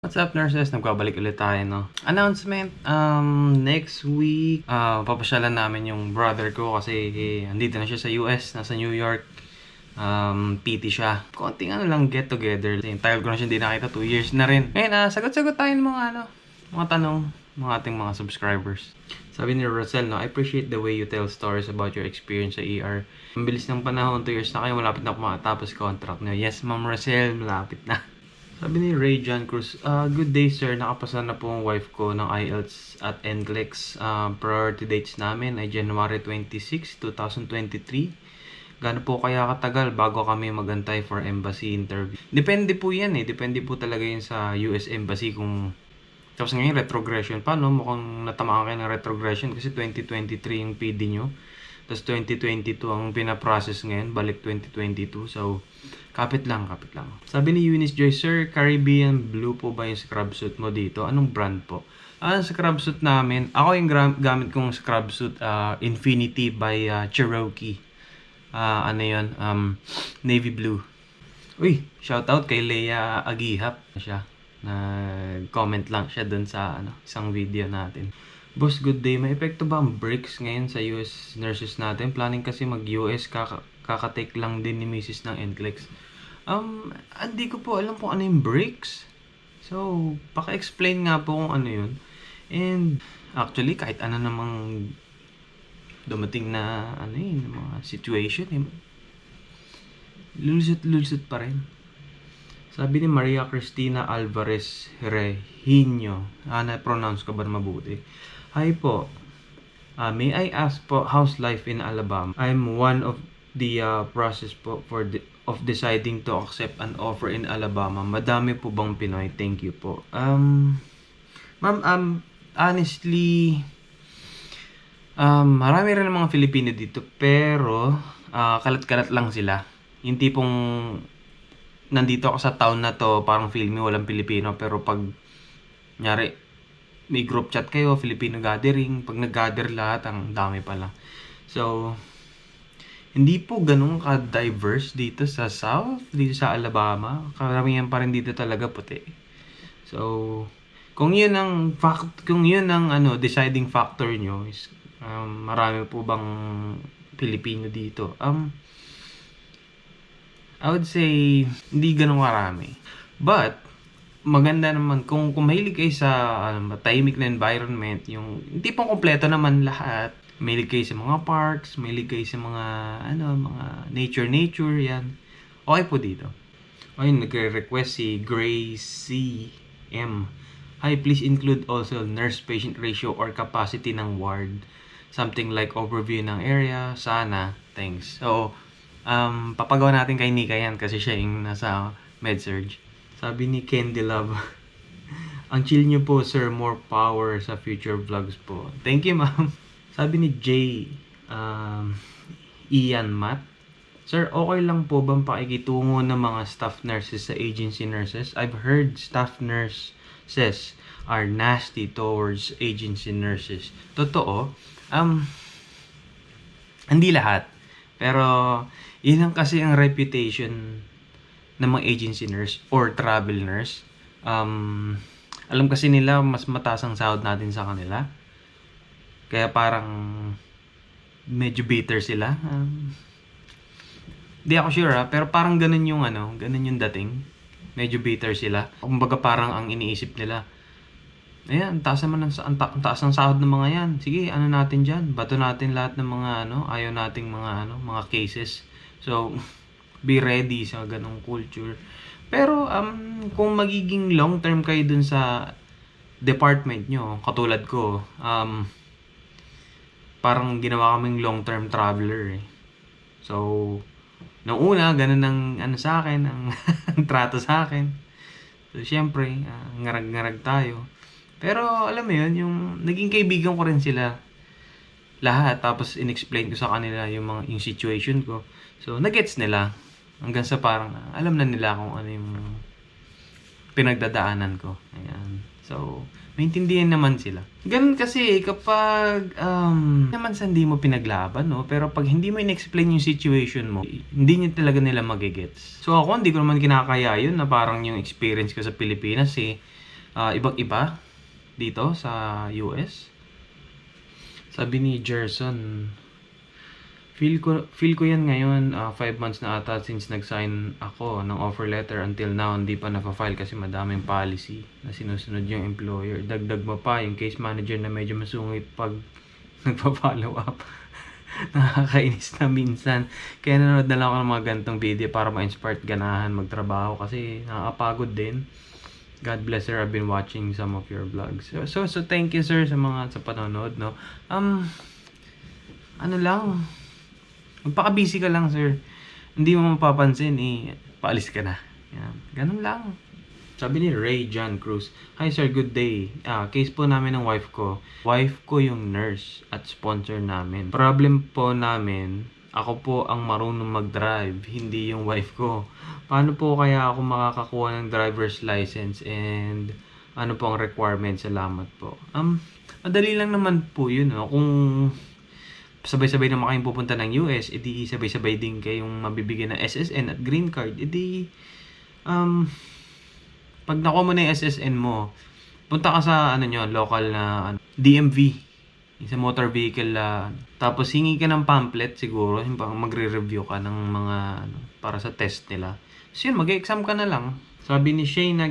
What's up, nurses? Nagbabalik ulit tayo, no? Announcement, next week, papasyalan namin yung brother ko kasi andito na siya sa US, nasa New York. PT siya. Konting get together. Tagal ko na siya hindi nakita, 2 years na rin. Ngayon, sagot-sagot tayo ng mga tanong, mga ating mga subscribers. Sabi ni Rosel, no, I appreciate the way you tell stories about your experience sa ER. Ang bilis ng panahon, 2 years na kayo, malapit na matapos contract niyo. Yes, Ma'am Rosel, malapit na. Sabi ni Ray John Cruz, good day sir, nakapasa na po ang wife ko ng IELTS at NCLEX. Priority dates namin ay January 26, 2023. Gaano po kaya katagal bago kami magantay for embassy interview? Depende po yan depende po talaga yun sa US Embassy kung... Tapos ngayon retrogression pa, no? Mukhang natamaan kayo ng retrogression kasi 2023 yung PD nyo. Tapos 2022 ang pinaprocess ngayon, balik 2022. So, kapit lang. Sabi ni Eunice Joy, Sir, Caribbean Blue po ba yung scrub suit mo dito? Anong brand po? Ang scrub suit namin, ako yung gamit kong scrub suit, Infinity by Cherokee. Navy blue. Uy, shoutout kay Leia Agihap siya. Nag-comment lang siya dun sa isang video natin. Boss, good day. May epekto ba ang breaks ngayon sa US nurses natin? Planning kasi mag-US, kakatake lang din ni Mrs. ng NCLEX. Hindi ko po alam kung ano yung breaks. So, paka-explain nga po kung ano yun. And, actually, kahit ano namang dumating na, mga situation, lulusot pa rin. Sabi ni Maria Cristina Alvarez Regino, na-pronounce ko ba na mabuti? Hi po. May I ask po, how's life in Alabama? I'm one of the process po of deciding to accept an offer in Alabama. Madami po bang Pinoy? Thank you po. Ma'am, honestly, marami rin mga Filipino dito, pero kalat-kalat lang sila. Yung tipong nandito ako sa town na to, parang feel me walang Pilipino, pero pag nyari may group chat kayo, Filipino gathering, pag nag-gather lahat, ang dami pala. So, hindi po ganun ka-diverse dito sa South, dito sa Alabama. Karamihan pa rin dito talaga puti. So, kung yun ang deciding factor nyo is marami po bang Pilipino dito? I would say hindi ganun karami. But maganda naman kung mahilig kayo sa tahimik na environment, yung tipong kompleto naman lahat. Mahilig kayo sa mga parks, mahilig kayo sa mga mga nature yan. Okay po dito. Ayun, nagre-request si Gracie M. Hi, please include also nurse-patient ratio or capacity ng ward. Something like overview ng area. Sana. Thanks. So, papagawa natin kay Nika yan kasi siya yung nasa med-surg. Sabi ni Candy Love, ang chill nyo po sir, more power sa future vlogs po. Thank you ma'am. Sabi ni Jay, Ian Matt, Sir, okay lang po bang pakikitungo ng mga staff nurses sa agency nurses? I've heard staff nurses are nasty towards agency nurses. Totoo, hindi lahat. Pero, yun lang kasi ang reputation ng mga agency nurse or travel nurse. Alam kasi nila mas mataas ang sahod natin sa kanila. Kaya parang medyo bitter sila. Di ako sure pero parang ganun yung ganun yung dating. Medyo bitter sila. Kumbaga parang ang iniisip nila, ayan, taas ng sahod ng mga yan. Sige, natin dyan. Bato natin lahat ng mga ayaw nating mga cases. So, be ready sa ganong culture. Pero kung magiging long term kayo dun sa department nyo, katulad ko, parang ginawa kaming long term traveler So, nung una, ganun ang sa akin, ang trato sa akin. So, syempre, ngarag-ngarag tayo. Pero, alam mo yun, yung naging kaibigan ko rin sila lahat. Tapos, in-explain ko sa kanila yung situation ko. So, nagets nila. Hanggang sa parang alam na nila kung ano yung pinagdadaanan ko. Ayan. So, maintindihan naman sila. Ganun kasi kapag naman sa hindi mo pinaglaban, no? Pero pag hindi mo in-explain yung situation mo, hindi niya talaga nila magigets. So ako, hindi ko naman kinakaya yun na parang yung experience ko sa Pilipinas ibang-iba dito sa US. Sabi ni Gerson, feel ko yan ngayon, 5 months na ata since nag-sign ako ng offer letter until now, hindi pa na-file kasi madaming policy na sinusunod yung employer. Dagdag mo pa yung case manager na medyo masungit pag nagpa-follow up. Nakakainis na minsan. Kaya nanonood na lang ako ng mga ganitong video para ma-inspire ganahan magtrabaho kasi nakakapagod din. God bless sir, I've been watching some of your vlogs. So thank you sir sa panonood, no. Ano lang, magpaka-busy ka lang sir. Hindi mo mapapansin paalis ka na. Yan. Ganun lang. Sabi ni Ray John Cruz, "Hi sir, good day. Case po namin ng wife ko. Wife ko yung nurse at sponsor namin. Problem po namin, ako po ang marunong mag-drive, hindi yung wife ko. Paano po kaya ako makakakuha ng driver's license and ano po ang requirement? Salamat po." Madali lang naman po yun. No? Kung sabay-sabay naman kayong pupunta ng US, edi sabay-sabay din kayong mabibigyan ng SSN at green card. Edi, pag nakuha mo na yung SSN mo, punta ka sa local na DMV, sa motor vehicle, tapos hingi ka ng pamphlet siguro, magre-review ka ng mga para sa test nila. So yun, mag-exam ka na lang. Sabi ni Shayna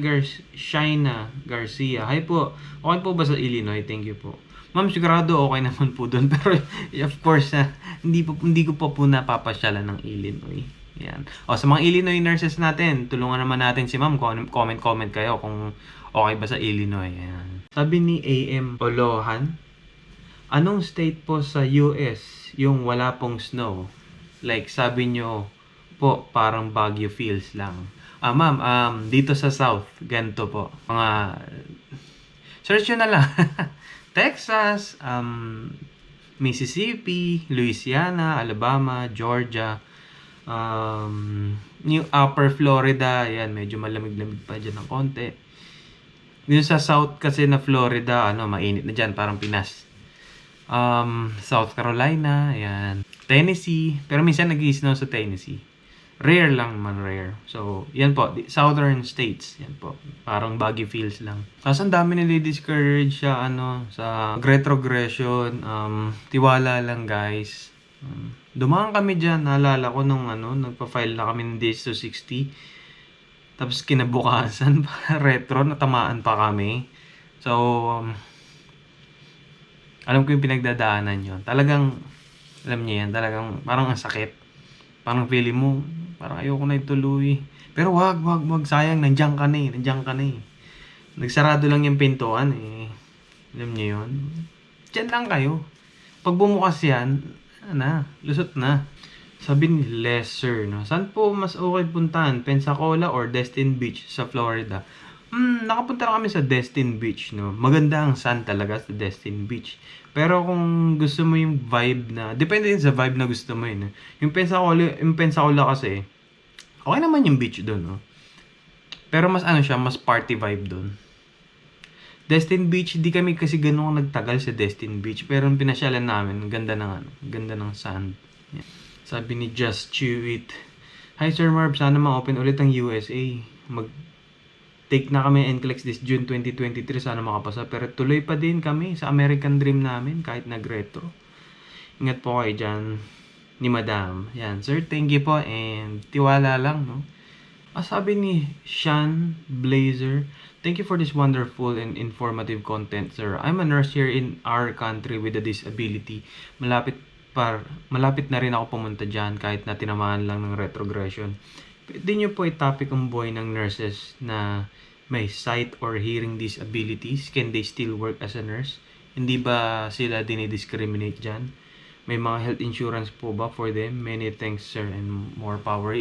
Garcia, "Hi po, okay po ba sa Illinois? Thank you po." Ma'am, sigurado okay naman po doon. Pero of course, hindi ko pa po napapasyalan ng Illinois. Yan. Sa mga Illinois nurses natin, tulungan naman natin si ma'am. Comment kayo kung okay ba sa Illinois. Yan. Sabi ni AM Olohan, "Anong state po sa US yung wala pong snow? Like sabi nyo po, parang Baguio feels lang." Ma'am, dito sa South, ganito po. Search nyo na lang. Texas, Mississippi, Louisiana, Alabama, Georgia, New Upper Florida, yan, medyo malamig-lamig pa dyan ng konti. Yung sa South kasi na Florida, mainit na dyan, parang Pinas. South Carolina, yan. Tennessee, pero minsan nag-i-snow sa Tennessee. Rare lang man, rare. So, yan po, southern states, yan po. Parang Baguio feels lang. Kasi ang dami nili-discourage sa retrogression. Tiwala lang guys. Dumaan kami dyan, naalala ko nung nagpa-file na kami ng DS 260. Tapos kinabukasan, retro, natamaan pa kami. So, alam ko yung pinagdadaanan yun. Talagang, alam niyo yan, talagang parang ang sakit. Parang feeling mo, parang ayoko na ituloy. Pero wag, sayang, nandiyan ka na eh. Nagsarado lang yung pintuan eh. Alam niyo yun? Diyan lang kayo. Pag bumukas yan, lusot na. Sabi ni Lesser, saan po mas okay puntahan? Pensacola or Destin Beach sa Florida? Nakapunta na kami sa Destin Beach, Maganda ang sun talaga sa Destin Beach. Pero kung gusto mo yung vibe depende din sa vibe na gusto mo yun. Yung Pensacola kasi, okay naman yung beach doon, Pero mas mas party vibe doon. Destin Beach, di kami kasi ganoon nagtagal sa Destin Beach. Pero yung pinasyalan namin, ganda ng sand. Yeah. Sabi ni Just Chew It, "Hi Sir Marv, sana ma-open ulit ang USA. Take na kami NCLEX this June 2023, sana makapasa. Pero tuloy pa din kami sa American Dream namin kahit nag-retro. Ingat po kayo dyan ni Madam." Yan, sir, thank you po and tiwala lang, Sabi ni Sean Blazer, "Thank you for this wonderful and informative content, sir. I'm a nurse here in our country with a disability. Malapit na rin ako pumunta dyan kahit na tinamaan lang ng retrogression. Pwede nyo po i-topic ang buhay ng nurses na may sight or hearing disabilities. Can they still work as a nurse? Hindi ba sila dinidiscriminate dyan? May mga health insurance po ba for them? Many thanks sir and more power."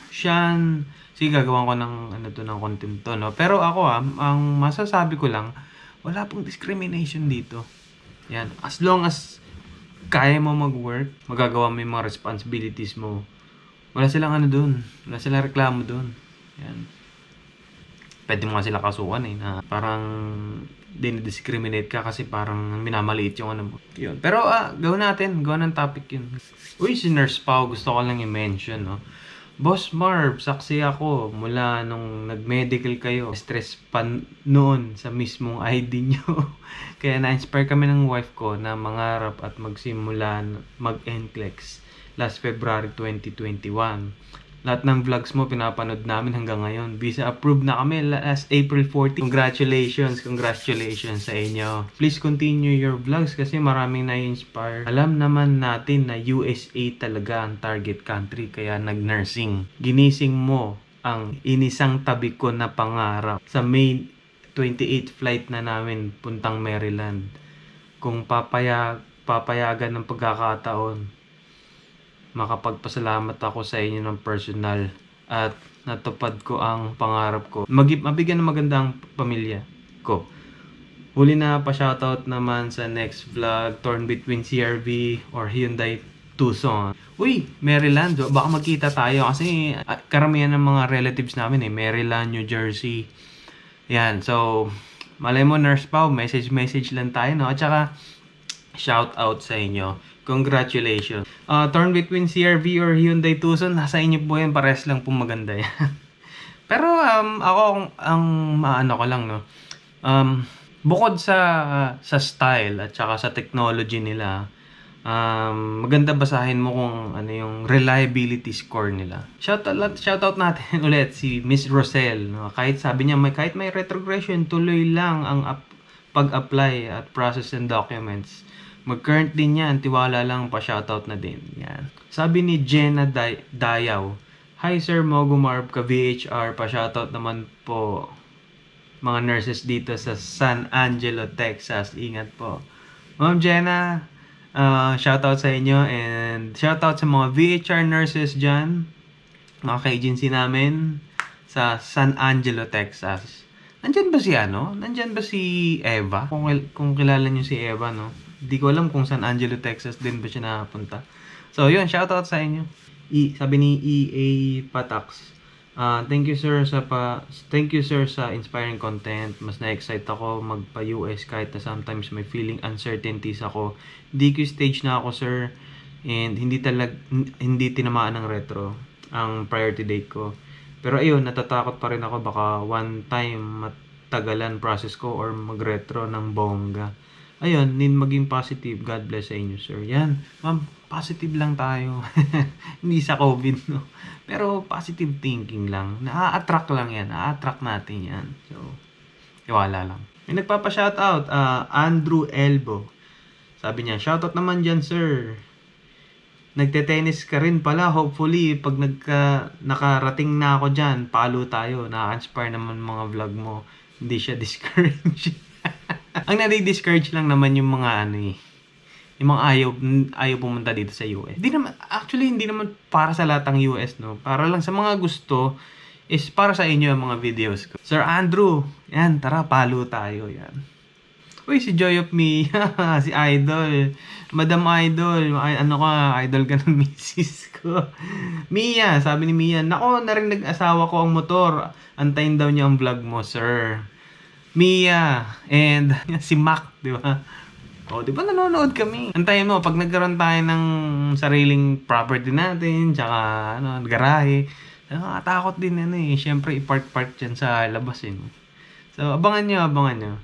Sean, sige, gagawan ko ng content to, Pero ako ang masasabi ko lang, wala pong discrimination dito. Yan, as long as kaya mo mag-work, magagawa mo yung mga responsibilities mo. Wala silang doon. Wala silang reklamo doon. Yan. Pwede mo nga sila kasuhan na parang dinidiscriminate ka kasi parang minamaliit yung mo. Yun. Pero gawin natin. Gawin ng topic yun. Uy, si Nurse Pao, gusto ko lang i-mention, Boss Marv, saksi ako mula nung nag-medical kayo. Stress pa noon sa mismong ID nyo. Kaya na-inspire kami ng wife ko na mangarap at magsimula mag-NCLEX last February 2021. Lahat ng vlogs mo pinapanood namin hanggang ngayon. Visa approved na kami last April 14. Congratulations sa inyo. Please continue your vlogs kasi maraming na-inspire. Alam naman natin na USA talaga ang target country kaya nag-nursing. Ginising mo ang inisang tabi ko na pangarap. Sa May 28 flight na namin puntang Maryland. Kung papayagan ng pagkakataon, makapagpasalamat ako sa inyo ng personal at natupad ko ang pangarap ko. Mabigyan ng magandang pamilya ko. Huli na pa shoutout naman sa next vlog, torn between CRV or Hyundai Tucson. Uy, Maryland, baka magkita tayo kasi karamihan ng mga relatives namin Maryland, New Jersey. Yan, so malay mo Nurse Pao, message lang tayo, no? At saka shoutout sa inyo. Congratulations. Torn between CRV or Hyundai Tucson, nasa inyo po yan. Pares lang po maganda yan. Pero ako, ang maano ko lang, no? Bukod sa style at saka sa technology nila, maganda basahin mo kung ano yung reliability score nila. Shoutout natin ulit si Miss Rosel. No? Kahit sabi niya, kahit may retrogression, tuloy lang ang pag-apply at process and documents. Mag-current din yan, tiwala lang, pa-shoutout na din. Yan. Sabi ni Jenna Dayaw, Hi Sir Mogo Marv, ka-VHR, pa-shoutout naman po mga nurses dito sa San Angelo, Texas. Ingat po. Ma'am Jenna, shoutout sa inyo and shoutout sa mga VHR nurses dyan, mga ka-agency namin sa San Angelo, Texas. Nandyan ba si Eva? Kung kilala niyo si Eva, no? Di ko alam kung San Angelo, Texas din ba siya nakapunta. So, yun, shoutout sa inyo. Sabi ni EA Patax. Thank you sir sa inspiring content. Mas na-excite ako magpa-US kahit na sometimes may feeling uncertainties ako. DQ stage na ako sir and hindi tinamaan ng retro ang priority date ko. Pero ayun, natatakot pa rin ako baka one time matagalan process ko or mag-retro ng bongga. Ayun, maging positive. God bless sa inyo, sir. Yan. Ma'am, positive lang tayo. Hindi sa COVID, no? Pero positive thinking lang. Na-attract lang yan. Na-attract natin yan. So, tiwala lang. May nagpapa-shoutout. Andrew Elbo. Sabi niya, shoutout naman dyan, sir. Nagte-tennis ka rin pala. Hopefully, pag nakarating na ako dyan, palo tayo. Na-inspire naman mga vlog mo. Hindi siya discouraged. Ang nadi-discourage lang naman yung mga yung mga ayaw pumunta dito sa US. Hindi naman para sa lahat ng US, no? Para lang sa mga gusto is para sa inyo ang mga videos ko. Sir Andrew, yan, tara, palo tayo, yan. Uy, si Joy of Me, si Idol. Madam Idol, idol ka ng misis ko. Mia, sabi ni Mia, nako, narinig asawa ko ang motor. Antayin daw niya ang vlog mo, sir. Mia and si Mac, di ba? Di ba nanonood kami? Antayin mo, pag nagkaroon tayo ng sariling property natin, tsaka garahe, nakakatakot din Siyempre, i-park dyan sa labas So, abangan nyo.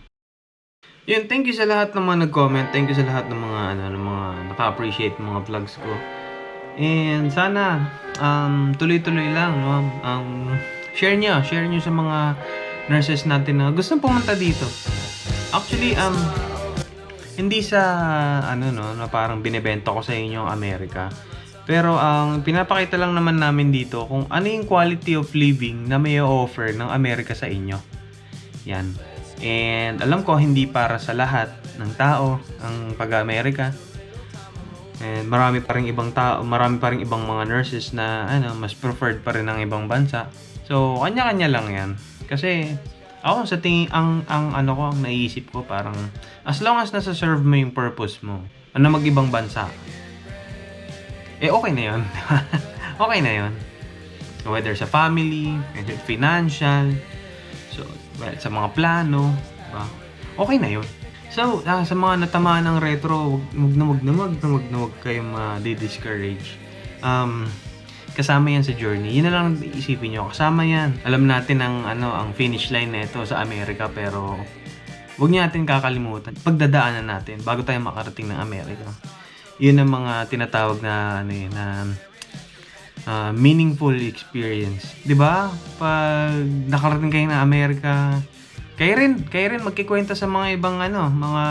Yun, thank you sa lahat ng mga nag-comment. Thank you sa lahat ng mga, naka-appreciate mga vlogs ko. And sana, tuloy-tuloy lang, no? Share nyo sa mga nurses natin na gustong pumunta dito. Actually, hindi sa na parang binebenta ko sa inyo ang Amerika. Pero ang pinapakita lang naman namin dito kung ano yung quality of living na may offer ng Amerika sa inyo. Yan. And alam ko hindi para sa lahat ng tao ang pag-Amerika. And marami pa ring ibang mga nurses na mas preferred pa rin ng ibang bansa. So, kanya-kanya lang 'yan. Kasi ako sa tingin ang naisip ko parang as long as nasa-serve mo yung purpose mo, mag-ibang bansa. Okay na 'yon. Okay na 'yon. Whether sa family, whether financial, sa mga plano, diba? Okay na 'yon. So, sa mga natamaan ng retro, wag na wag kayong ma-discourage. kasama yan sa journey. Yun na lang isipin nyo, kasama yan. Alam natin ang finish line nito sa Amerika, pero huwag niyo natin kakalimutan. Pagdadaanan natin bago tayo makarating ng Amerika. Yun ang mga tinatawag na meaningful experience. 'Di ba? Pag nakarating kayo ng Amerika, kayo rin magkikwento sa mga ibang mga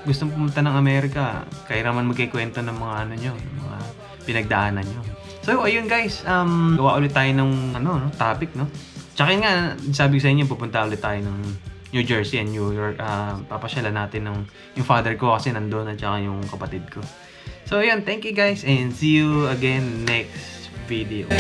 gustong pumunta ng Amerika. Kayo naman magkikwento ng mga nyo, mga pinagdaanan nyo. So, ayun guys, gawa ulit tayo ng topic, no? Tsaka yun nga, sabi ko sa inyo, pupunta ulit tayo ng New Jersey and New York. Papasyalan natin yung father ko kasi nandun at saka yung kapatid ko. So, ayun, thank you guys and see you again next video.